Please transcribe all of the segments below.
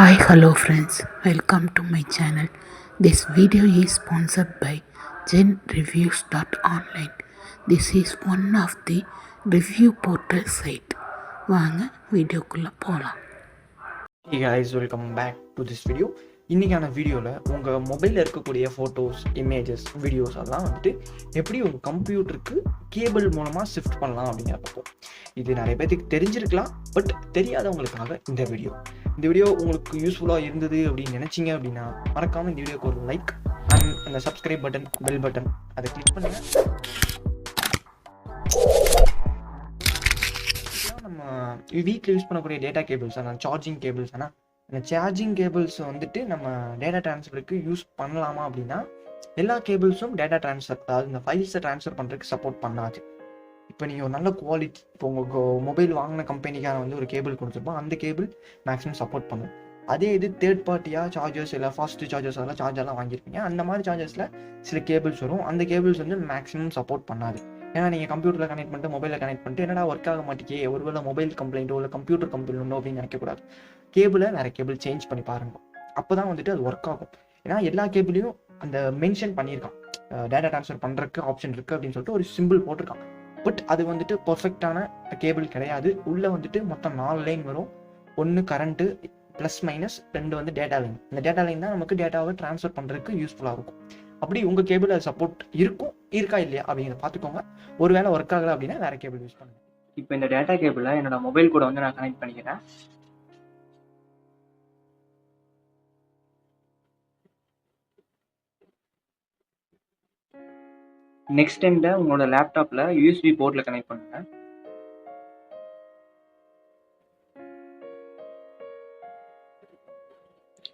Hi, hello friends. Welcome to my channel. This video is sponsored by genreviews.online. This is one of the review portal site. வாங்க வீடியோக்குள்ள போகலாம். Hey guys, welcome back to this video. இன்றைக்கான வீடியோவில் உங்கள் மொபைலில் இருக்கக்கூடிய photos, images, videos எல்லாம் வந்துட்டு எப்படி உங்கள் கம்ப்யூட்டருக்கு கேபிள் மூலமாக ஷிஃப்ட் பண்ணலாம் அப்படிங்கிற பார்ப்போம். இது நிறைய பேருக்கு தெரிஞ்சிருக்கலாம், பட் தெரியாதவங்களுக்காக இந்த வீடியோ உங்களுக்கு யூஸ்ஃபுல்லாக இருந்தது அப்படின்னு நினச்சிங்க அப்படின்னா மறக்காமல் இந்த வீடியோக்கு ஒரு லைக் அண்ட் அந்த சப்ஸ்கிரைப் பட்டன், பெல் பட்டன் அதை கிளிக் பண்ணுங்கள். நம்ம வீட்டில் யூஸ் பண்ணக்கூடிய டேட்டா கேபிள்ஸ், ஆனால் சார்ஜிங் கேபிள்ஸ், ஆனால் அந்த சார்ஜிங் கேபிள்ஸ் வந்துட்டு நம்ம டேட்டா ட்ரான்ஸ்ஃபருக்கு யூஸ் பண்ணலாமா அப்படின்னா எல்லா கேபிள்ஸும் டேட்டா ட்ரான்ஸ்ஃபர், அதாவது இந்த ஃபைல்ஸை ட்ரான்ஸ்ஃபர் பண்ணுறதுக்கு சப்போர்ட் பண்ணாது. இப்போ நீங்கள் ஒரு நல்ல குவாலிட்டி, இப்போ உங்கள் மொபைல் வாங்கின கம்பெனிக்கான வந்து ஒரு கேபிள் கொடுத்துருப்போம், அந்த கேபிள் மேக்ஸிமம் சப்போர்ட் பண்ணும். அதே இது தேர்ட் பார்ட்டியாக சார்ஜர்ஸ் இல்லை ஃபாஸ்ட் சார்ஜர்ஸ் அதெல்லாம் சார்ஜர்லாம் வாங்கியிருப்பீங்க, அந்த மாதிரி சார்ஜர்ஸில் சில கேபிள்ஸ் வரும், அந்த கேபிள்ஸ் வந்து மேக்ஸிமம் சப்போர்ட் பண்ணாது. ஏன்னா நீங்கள் கம்ப்யூட்டரில் கனெக்ட் பண்ணிட்டு மொபைலில் கனெக்ட் பண்ணிட்டு என்னடா ஒர்க் ஆக மாட்டேங்கே, ஒருவேளை மொபைல் கம்ப்ளைண்ட்டோ இல்லை கம்ப்யூட்டர் கம்ப்ளைண்ட் உண்டோ அப்படின்னு நினைக்கக்கூடாது. கேபிளை வேறு கேபிள் சேஞ்ச் பண்ணி பாருங்கள், அப்போ தான் வந்துட்டு அது ஒர்க் ஆகும். ஏன்னா எல்லா கேபிளையும் அந்த மென்ஷன் பண்ணியிருக்கான், டேட்டா ட்ரான்ஸ்ஃபர் பண்ணுறதுக்கு ஆப்ஷன் இருக்குது அப்படின்னு சொல்லிட்டு ஒரு சிம்பிள் போட்டிருக்கான். பட் அது வந்துட்டு பர்ஃபெக்டான கேபிள் கிடையாது. உள்ளே வந்துட்டு மொத்தம் 4 லைன் வரும். 1 கரண்ட்டு ப்ளஸ் மைனஸ், 2 வந்து டேட்டா லைன். இந்த டேட்டா லைன் தான் நமக்கு டேட்டாவை ட்ரான்ஸ்ஃபர் பண்ணுறதுக்கு யூஸ்ஃபுல்லாக இருக்கும். அப்படி உங்கள் கேபிள் அது சப்போர்ட் இருக்கா இல்லையா அப்படிங்கிறத பார்த்துக்கோங்க. ஒரு வேளை ஒர்க் ஆகலை அப்படின்னா வேறு கேபிள் யூஸ் பண்ணுங்கள். இப்போ இந்த டேட்டா கேபிளை என்னோட மொபைல் கூட வந்து நான் கனெக்ட் பண்ணிக்கிறேன். நெக்ஸ்ட் எண்டை உங்களோட லேப்டாப்பில் யூஎஸ்பி போர்ட்டில் கனெக்ட் பண்ணுங்கள்.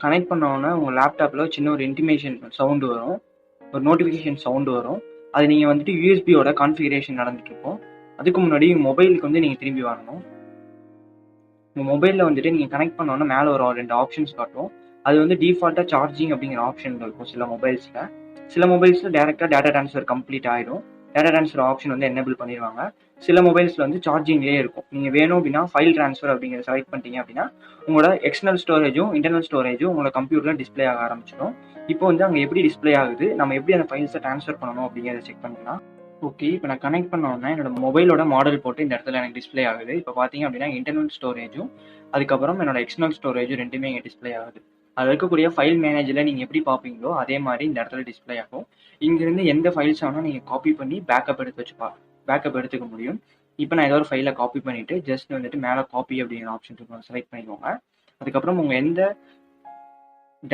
கனெக்ட் பண்ணோன்னா உங்கள் லேப்டாப்பில் சின்ன ஒரு இன்டிமேஷன் சவுண்டு வரும், ஒரு நோட்டிஃபிகேஷன் சவுண்டு வரும். அது நீங்கள் வந்துட்டு யூஎஸ்பியோட கான்ஃபிகரேஷன் நடந்துட்டுருக்கோம். அதுக்கு முன்னாடி மொபைலுக்கு வந்து நீங்கள் திரும்பி வரணும். உங்கள் மொபைலில் வந்துட்டு நீங்கள் கனெக்ட் பண்ணோன்னா மேலே ஒரு 2 ஆப்ஷன்ஸ் காட்டும். அது வந்து டிஃபால்ட்டாக சார்ஜிங் அப்படிங்கிற ஆப்ஷன் இருக்கும் சில மொபைல்ஸில். சில மொபைல்ஸில் டேரெக்டாக டேட்டா ட்ரான்ஸ்ஃபர் கம்ப்ளீட் ஆகிடும், டேட்டா ட்ரான்ஸ்ஃபர் ஆப்ஷன் வந்து எனேபிள் பண்ணிடுவாங்க. சில மொபைல்ஸில் வந்து சார்ஜிங்லேயே இருக்கும். நீங்கள் வேணும் அப்படின்னா ஃபைல் ட்ரான்ஸ்ஃபர் அப்படிங்கிறத செலக்ட் பண்ணிட்டீங்க அப்படின்னா உங்களோட எக்ஸ்டர்னல் ஸ்டோரேஜும் இன்டர்னல் ஸ்டோரேஜும் உங்களோட கம்ப்யூட்டரில் டிஸ்பிளே ஆக ஆரம்பிச்சிடும். இப்போ வந்து அங்கே எப்படி டிஸ்பிளே ஆகுது, நம்ம எப்படி அந்த ஃபைல்ஸை ட்ரான்ஸ்ஃபர் பண்ணணும் அப்படிங்கிறத செக் பண்ணிக்கலாம். ஓகே, இப்போ நான் கனெக்ட் பண்ணோன்னா என்னோட மொபைலோட மாடல் போட்டு இந்த இடத்துல எனக்கு டிஸ்பிளே ஆகுது. இப்போ பார்த்தீங்க அப்படின்னா இன்டர்னல் ஸ்டோரேஜும் அதுக்கப்புறம் என்னோட எக்ஸ்டர்னல் ஸ்டோரேஜும் ரெண்டுமே இங்கே டிஸ்பிளே ஆகுது. அதில் இருக்கக்கூடிய ஃபைல் மேனேஜரில் நீங்கள் எப்படி பார்ப்பீங்களோ அதே மாதிரி இந்த இடத்துல டிஸ்பிளே ஆகும். இங்கேருந்து எந்த ஃபைல்ஸ் ஆனால் நீங்கள் காப்பி பண்ணி பேக்கப் எடுத்துக்க முடியும். இப்போ நான் ஏதோ ஒரு ஃபைலை காப்பி பண்ணிவிட்டு ஜஸ்ட் வந்துட்டு மேலே காப்பி அப்படிங்கிற ஆப்ஷன் இருக்கும், செலக்ட் பண்ணிக்கோங்க. அதுக்கப்புறம் உங்கள் எந்த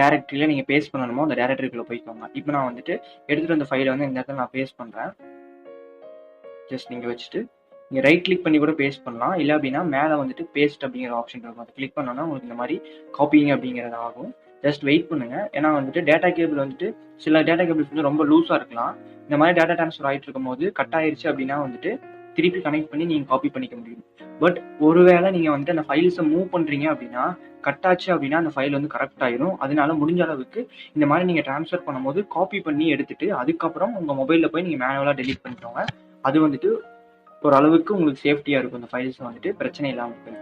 டேரக்டரியில் நீங்கள் பேஸ்ட் பண்ணணுமோ அந்த டேரக்டரிக்குள்ளே போய்க்கோங்க. இப்போ நான் வந்துட்டு எடுத்துகிட்டு வந்த ஃபைலை வந்து இந்த இடத்துல நான் பேஸ்ட் பண்ணுறேன். ஜஸ்ட் நீங்கள் வச்சுட்டு நீங்கள் ரைட் கிளிக் பண்ணி கூட பேஸ்ட் பண்ணலாம், இல்லை அப்படின்னா மேலே வந்துட்டு பேஸ்ட் அப்படிங்கிற ஆப்ஷன் இருக்கும், அதை கிளிக் பண்ணோன்னா உங்களுக்கு இந்த மாதிரி காப்பிங் அப்படிங்கிறது ஆகும். ஜஸ்ட் வெயிட் பண்ணுங்கள். ஏன்னா வந்துட்டு டேட்டா கேபிள் வந்துட்டு சில டேட்டா கேபிள்ஸ் வந்து ரொம்ப லூஸாக இருக்கலாம். இந்த மாதிரி டேட்டா ட்ரான்ஸ்ஃபர் ஆகிட்டு இருக்கும் போது கட் ஆயிடுச்சு அப்படின்னா வந்துட்டு திருப்பி கனெக்ட் பண்ணி நீங்கள் காப்பி பண்ணிக்க முடியும். பட் ஒருவேளை நீங்கள் வந்துட்டு அந்த ஃபைல்ஸை மூவ் பண்ணுறீங்க அப்படின்னா கட் ஆச்சு அப்படின்னா அந்த ஃபைல் வந்து கரெக்ட் ஆயிடும். அதனால முடிஞ்ச அளவுக்கு இந்த மாதிரி நீங்கள் ட்ரான்ஸ்ஃபர் பண்ணும்போது காப்பி பண்ணி எடுத்துட்டு அதுக்கப்புறம் உங்கள் மொபைலில் போய் நீங்கள் மேனுவலாக டெலீட் பண்ணிக்கோங்க. அது வந்துட்டு ஒரு அளவுக்கு உங்களுக்கு சேஃப்டியாக இருக்கும். இந்த ஃபைல்ஸ் வந்துட்டு பிரச்சனை இல்லாமல் இருக்கும்.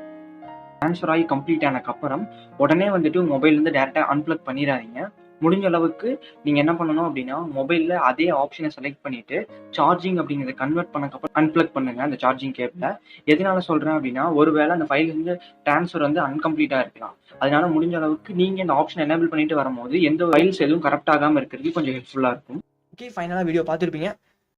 ட்ரான்ஸ்ஃபர் ஆகி கம்ப்ளீட் ஆனதுக்கப்புறம் உடனே வந்துட்டு மொபைல்லேருந்து டேரெக்டாக அன்பிளக் பண்ணிடாதீங்க. முடிஞ்ச அளவுக்கு நீங்கள் என்ன பண்ணணும் அப்படின்னா மொபைலில் அதே ஆப்ஷனை செலக்ட் பண்ணிவிட்டு சார்ஜிங் அப்படிங்கிறத கன்வெர்ட் பண்ணக்கப்புறம் அன்பிளக் பண்ணுங்கள் அந்த சார்ஜிங் கேபிளை. எதனால சொல்கிறேன் அப்படின்னா ஒருவேளை அந்த ஃபைல் வந்து ட்ரான்ஸ்ஃபர் வந்து அன்கம்ப்ளீட்டாக இருக்கலாம். அதனால முடிஞ்ச அளவுக்கு நீங்கள் இந்த ஆப்ஷன் எனேபிள் பண்ணிட்டு வரும்போது எந்த ஃபைல்ஸ் எதுவும் கரெக்ட் ஆகாமல் இருக்கிறதுக்கு கொஞ்சம் ஹெல்ப்ஃபுல்லாக இருக்கும். ஓகே, ஃபைனலாக வீடியோ பார்த்துருப்பீங்க.